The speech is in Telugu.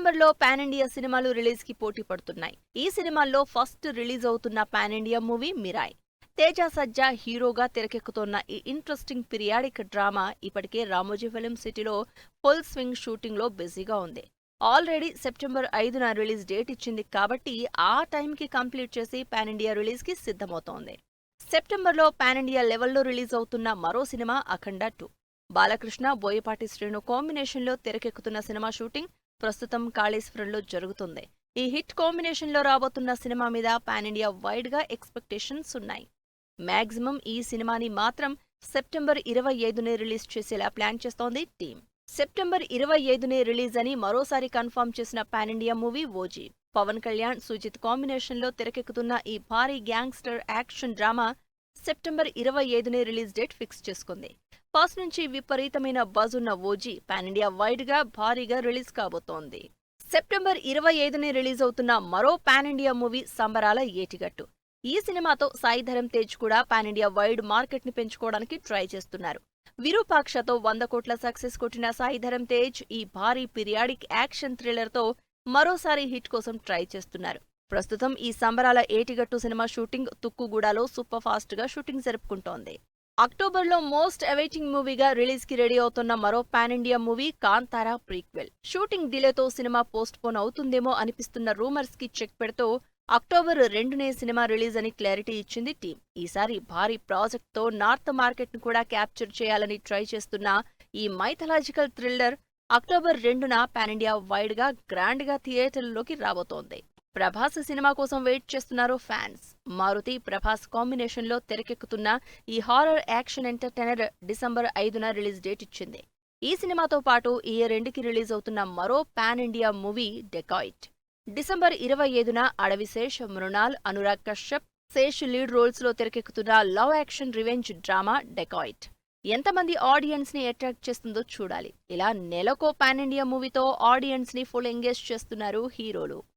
సెప్టెంబర్లో పాన్ ఇండియా సినిమాలు రిలీజ్ కి పోటీ పడుతున్నాయి. ఈ సినిమాల్లో ఫస్ట్ రిలీజ్ అవుతున్న pan India movie Mirai. Teja Sajja హీరోగా తెరకెక్కుతోన్న ఈ ఇంట్రెస్టింగ్ పీరియాడిక్ డ్రామా ఇప్పటికే రామోజీ ఫిలిం సిటీలో ఫుల్ స్వింగ్ షూటింగ్ లో బిజీగా ఉంది. ఆల్రెడీ సెప్టెంబర్ 5న రిలీజ్ డేట్ ఇచ్చింది కాబట్టి ఆ టైంకి కంప్లీట్ చేసి పాన్ ఇండియా రిలీజ్ కి సిద్ధమవుతోంది. సెప్టెంబర్లో పాన్ ఇండియా లెవెల్లో రిలీజ్ అవుతున్న మరో సినిమా అఖండ 2. బాలకృష్ణ, బోయపాటి శ్రీను కాంబినేషన్లో తెరకెక్కుతున్న సినిమా షూటింగ్ ప్రస్తుతం కాళేశ్వరంలో జరుగుతుంది. ఈ హిట్ కాంబినేషన్లో రాబోతున్న సినిమా మీద పాన్ ఇండియా వైడ్ గా ఎక్స్పెక్టేషన్స్ ఉన్నాయి. మాక్సిమం ఈ సినిమాని మాత్రం సెప్టెంబర్ 25నే రిలీజ్ చేసేలా ప్లాన్ చేస్తోంది టీం. సెప్టెంబర్ 25నే రిలీజ్ అని మరోసారి కన్ఫర్మ్ చేసిన pan India movie OG. Pawan Kalyan, Sujeeth కాంబినేషన్లో తెరకెక్కుతున్న ఈ భారీ గ్యాంగ్స్టర్ యాక్షన్ డ్రామా సెప్టెంబర్ 25నే రిలీజ్ డేట్ ఫిక్స్ చేసుకుంది. ఫస్ట్ నుంచి విపరీతమైన బజ్ ఉన్న ఓజీ పాన్ ఇండియా వైడ్ గా భారీగా రిలీజ్ కాబోతోంది. సెప్టెంబర్ 25నే రిలీజ్ అవుతున్న మరో పాన్ ఇండియా మూవీ సంబరాల ఏటిగట్టు. ఈ సినిమాతో సాయి ధరమ్ తేజ్ కూడా పాన్ ఇండియా వైడ్ మార్కెట్ ని పెంచుకోవడానికి ట్రై చేస్తున్నారు. విరూపాక్షతో 100 కోట్ల సక్సెస్ కొట్టిన సాయి ధరమ్ తేజ్ ఈ భారీ పీరియాడిక్ యాక్షన్ థ్రిల్లర్ తో మరోసారి హిట్ కోసం ట్రై చేస్తున్నారు. ప్రస్తుతం ఈ సంబరాల ఏటిగట్టు సినిమా షూటింగ్ తుక్కుగూడలో సూపర్ ఫాస్ట్ గా షూటింగ్ జరుపుకుంటోంది. అక్టోబర్లో మోస్ట్ అవైటింగ్ మూవీగా రిలీజ్ కి రెడీ అవుతున్న మరో pan India movie Kantara prequel. Shooting డిలేతో సినిమా పోస్ట్ పోన్ అవుతుందేమో అనిపిస్తున్న రూమర్స్ కి చెక్ పెడుతూ అక్టోబర్ 2నే సినిమా రిలీజ్ అని క్లారిటీ ఇచ్చింది టీం. ఈసారి భారీ ప్రాజెక్ట్ తో నార్త్ మార్కెట్ ను కూడా క్యాప్చర్ చేయాలని ట్రై చేస్తున్న ఈ మైథలాజికల్ థ్రిల్లర్ అక్టోబర్ 2న పాన్ ఇండియా వైడ్ గా గ్రాండ్ గా థియేటర్లలోకి రాబోతోంది. ప్రభాస్ సినిమా కోసం వెయిట్ చేస్తున్నారు ఫ్యాన్స్. మారుతి, ప్రభాస్ కాంబినేషన్ లో తెరకెక్కుతున్న ఈ హారర్ యాక్షన్ ఎంటర్టైనర్ డిసెంబర్ 5న రిలీజ్ డేట్ ఇచ్చింది. ఈ సినిమాతో పాటు ఈ ఇయర్ ఎండ్కి రిలీజ్ అవుతున్న మరో pan India movie Dacoit. December 25న అడవిశేష్, మృణాల్, అనురాగ్ కశ్యప్, శేష్ లీడ్ రోల్స్ లో తెరకెక్కుతున్న love action revenge drama Dacoit ఎంతమంది ఆడియన్స్ ని అట్రాక్ట్ చేస్తుందో చూడాలి. ఇలా నెలకో పాన్ ఇండియా మూవీతో ఆడియన్స్ ని ఫుల్ ఎంగేజ్ చేస్తున్నారు హీరోలు.